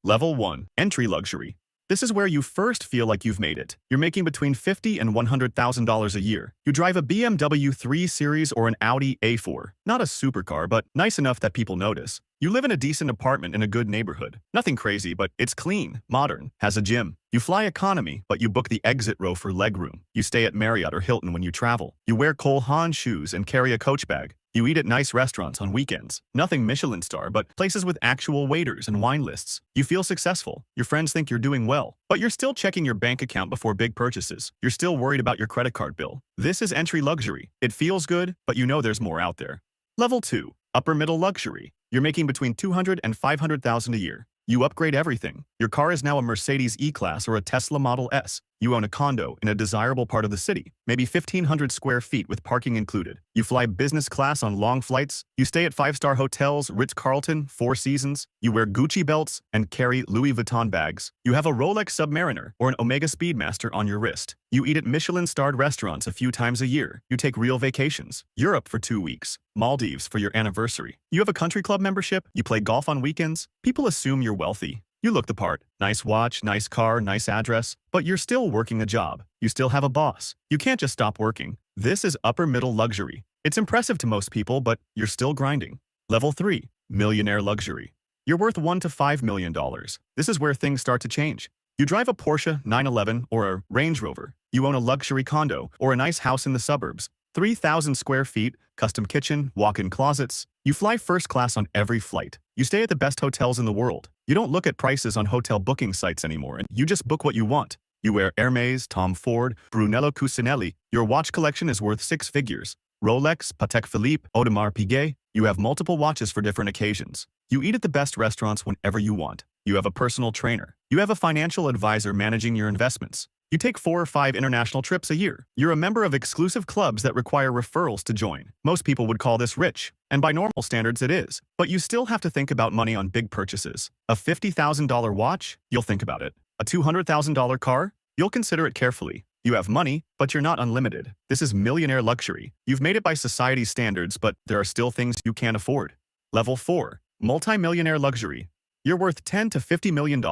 Level 1. Entry Luxury. This is where you first feel like you've made it. You're making between $50,000 and $100,000 a year. You drive a BMW 3 Series or an Audi A4. Not a supercar, but nice enough that people notice. You live in a decent apartment in a good neighborhood. Nothing crazy, but it's clean, modern, has a gym. You fly economy, but you book the exit row for legroom. You stay at Marriott or Hilton when you travel. You wear Cole Haan shoes and carry a Coach bag. You eat at nice restaurants on weekends. Nothing Michelin star, but places with actual waiters and wine lists. You feel successful. Your friends think you're doing well. But you're still checking your bank account before big purchases. You're still worried about your credit card bill. This is entry luxury. It feels good, but you know there's more out there. Level 2. Upper middle luxury. You're making between $200,000 and $500,000 a year. You upgrade everything. Your car is now a Mercedes E-Class or a Tesla Model S. You own a condo in a desirable part of the city, maybe 1,500 square feet with parking included. You fly business class on long flights. You stay at 5-star hotels, Ritz-Carlton, Four Seasons. You wear Gucci belts and carry Louis Vuitton bags. You have a Rolex Submariner or an Omega Speedmaster on your wrist. You eat at Michelin-starred restaurants a few times a year. You take real vacations. Europe for 2 weeks. Maldives for your anniversary. You have a country club membership. You play golf on weekends. People assume you're wealthy. You look the part. Nice watch, nice car, nice address. But you're still working a job. You still have a boss. You can't just stop working. This is upper middle luxury. It's impressive to most people, but you're still grinding. Level 3. Millionaire luxury. You're worth $1 to $5 million. This is where things start to change. You drive a Porsche 911 or a Range Rover. You own a luxury condo or a nice house in the suburbs. 3,000 square feet, custom kitchen, walk-in closets. You fly first class on every flight. You stay at the best hotels in the world. You don't look at prices on hotel booking sites anymore, and you just book what you want. You wear Hermes, Tom Ford, Brunello Cucinelli. Your watch collection is worth 6 figures. Rolex, Patek Philippe, Audemars Piguet. You have multiple watches for different occasions. You eat at the best restaurants whenever you want. You have a personal trainer. You have a financial advisor managing your investments. You take 4 or 5 international trips a year. You're a member of exclusive clubs that require referrals to join. Most people would call this rich, and by normal standards it is. But you still have to think about money on big purchases. A $50,000 watch? You'll think about it. A $200,000 car? You'll consider it carefully. You have money, but you're not unlimited. This is millionaire luxury. You've made it by society's standards, but there are still things you can't afford. Level 4. Multi-millionaire luxury. You're worth $10 to $50 million.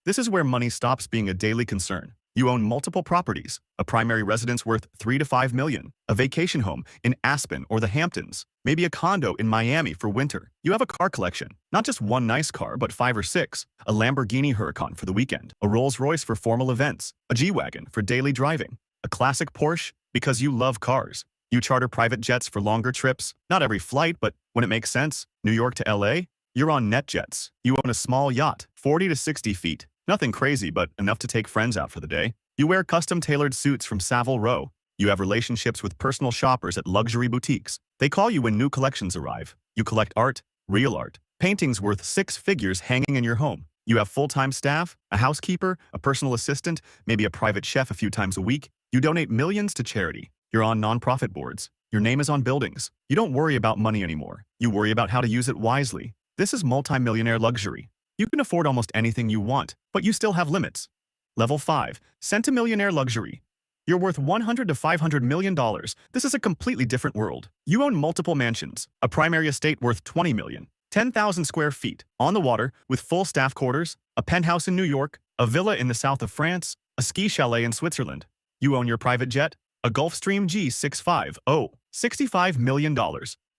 This is where money stops being a daily concern. You own multiple properties, a primary residence worth $3 to $5 million, a vacation home in Aspen or the Hamptons, maybe a condo in Miami for winter. You have a car collection, not just one nice car, but 5 or 6, a Lamborghini Huracan for the weekend, a Rolls-Royce for formal events, a G-Wagon for daily driving, a classic Porsche because you love cars. You charter private jets for longer trips, not every flight, but when it makes sense, New York to LA, you're on NetJets. You own a small yacht, 40 to 60 feet. Nothing crazy, but enough to take friends out for the day. You wear custom-tailored suits from Savile Row. You have relationships with personal shoppers at luxury boutiques. They call you when new collections arrive. You collect art, real art, paintings worth 6 figures hanging in your home. You have full-time staff, a housekeeper, a personal assistant, maybe a private chef a few times a week. You donate millions to charity. You're on nonprofit boards. Your name is on buildings. You don't worry about money anymore. You worry about how to use it wisely. This is multi-millionaire luxury. You can afford almost anything you want, but you still have limits. Level 5. Centimillionaire luxury. You're worth $100 to $500 million. This is a completely different world. You own multiple mansions, a primary estate worth $20 million, 10,000 square feet, on the water, with full staff quarters, a penthouse in New York, a villa in the south of France, a ski chalet in Switzerland. You own your private jet, a Gulfstream G650, $65 million.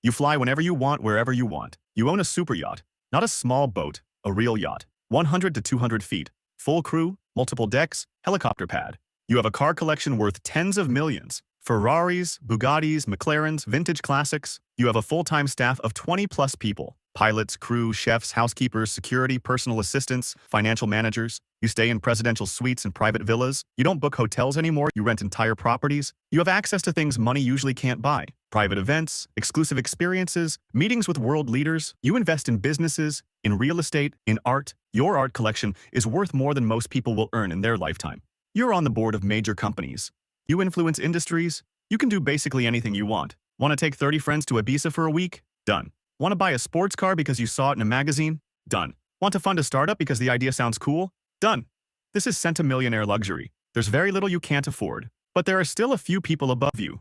You fly whenever you want, wherever you want. You own a super yacht, not a small boat. A real yacht, 100 to 200 feet, full crew, multiple decks, helicopter pad. You have a car collection worth tens of millions. Ferraris, Bugattis, McLarens, vintage classics. You have a full-time staff of 20-plus people. Pilots, crew, chefs, housekeepers, security, personal assistants, financial managers. You stay in presidential suites and private villas. You don't book hotels anymore. You rent entire properties. You have access to things money usually can't buy. Private events, exclusive experiences, meetings with world leaders. You invest in businesses, in real estate, in art. Your art collection is worth more than most people will earn in their lifetime. You're on the board of major companies. You influence industries. You can do basically anything you want. Want to take 30 friends to Ibiza for a week? Done. Want to buy a sports car because you saw it in a magazine? Done. Want to fund a startup because the idea sounds cool? Done. This is centimillionaire luxury. There's very little you can't afford, but there are still a few people above you.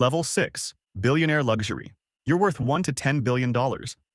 Level 6. Billionaire luxury. You're worth $1 to $10 billion.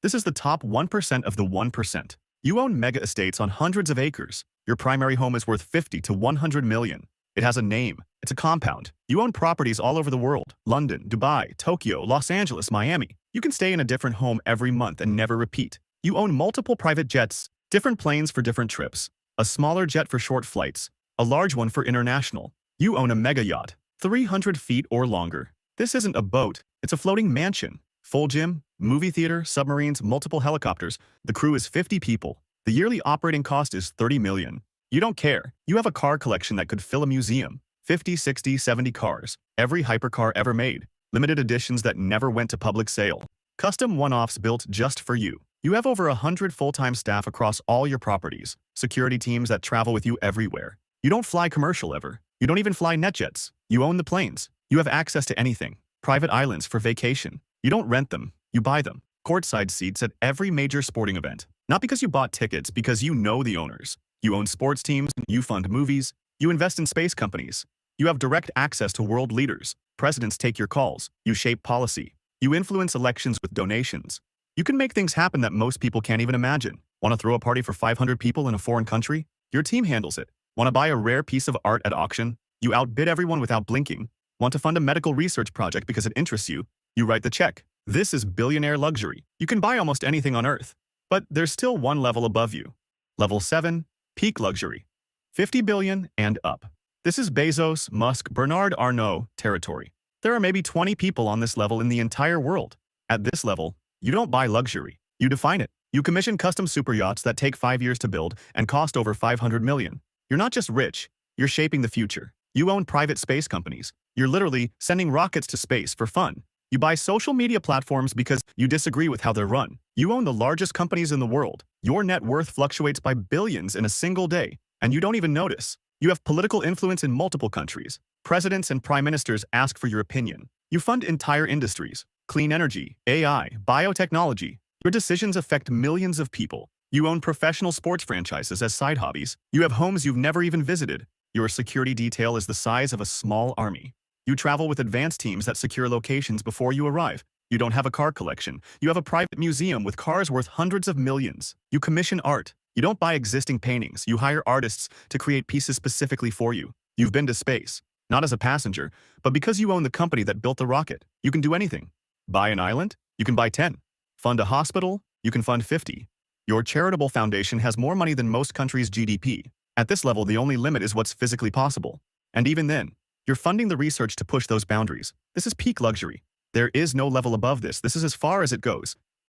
This is the top 1% of the 1%. You own mega estates on hundreds of acres. Your primary home is worth 50 to 100 million. It has a name. It's a compound. You own properties all over the world. London, Dubai, Tokyo, Los Angeles, Miami. You can stay in a different home every month and never repeat. You own multiple private jets, different planes for different trips, a smaller jet for short flights, a large one for international. You own a mega yacht, 300 feet or longer. This isn't a boat, it's a floating mansion. Full gym, movie theater, submarines, multiple helicopters. The crew is 50 people. The yearly operating cost is 30 million. You don't care. You have a car collection that could fill a museum. 50, 60, 70 cars. Every hypercar ever made. Limited editions that never went to public sale. Custom one-offs built just for you. You have over 100 full-time staff across all your properties. Security teams that travel with you everywhere. You don't fly commercial ever. You don't even fly NetJets. You own the planes. You have access to anything. Private islands for vacation. You don't rent them. You buy them. Courtside seats at every major sporting event. Not because you bought tickets, because you know the owners. You own sports teams. You fund movies. You invest in space companies. You have direct access to world leaders. Presidents take your calls. You shape policy. You influence elections with donations. You can make things happen that most people can't even imagine. Want to throw a party for 500 people in a foreign country? Your team handles it. Want to buy a rare piece of art at auction? You outbid everyone without blinking. Want to fund a medical research project because it interests you? You write the check. This is billionaire luxury. You can buy almost anything on Earth. But there's still one level above you. Level 7, peak luxury. 50 billion and up. This is Bezos, Musk, Bernard Arnault territory. There are maybe 20 people on this level in the entire world. At this level, you don't buy luxury. You define it. You commission custom super yachts that take 5 years to build and cost over 500 million. You're not just rich, you're shaping the future. You own private space companies. You're literally sending rockets to space for fun. You buy social media platforms because you disagree with how they're run. You own the largest companies in the world. Your net worth fluctuates by billions in a single day, and you don't even notice. You have political influence in multiple countries. Presidents and prime ministers ask for your opinion. You fund entire industries. Clean energy, AI, biotechnology. Your decisions affect millions of people. You own professional sports franchises as side hobbies. You have homes you've never even visited. Your security detail is the size of a small army. You travel with advanced teams that secure locations before you arrive. You don't have a car collection. You have a private museum with cars worth hundreds of millions. You commission art. You don't buy existing paintings. You hire artists to create pieces specifically for you. You've been to space, not as a passenger, but because you own the company that built the rocket. You can do anything. Buy an island? You can buy 10. Fund a hospital? You can fund 50. Your charitable foundation has more money than most countries' GDP. At this level, the only limit is what's physically possible. And even then, you're funding the research to push those boundaries. This is peak luxury. There is no level above this. This is as far as it goes.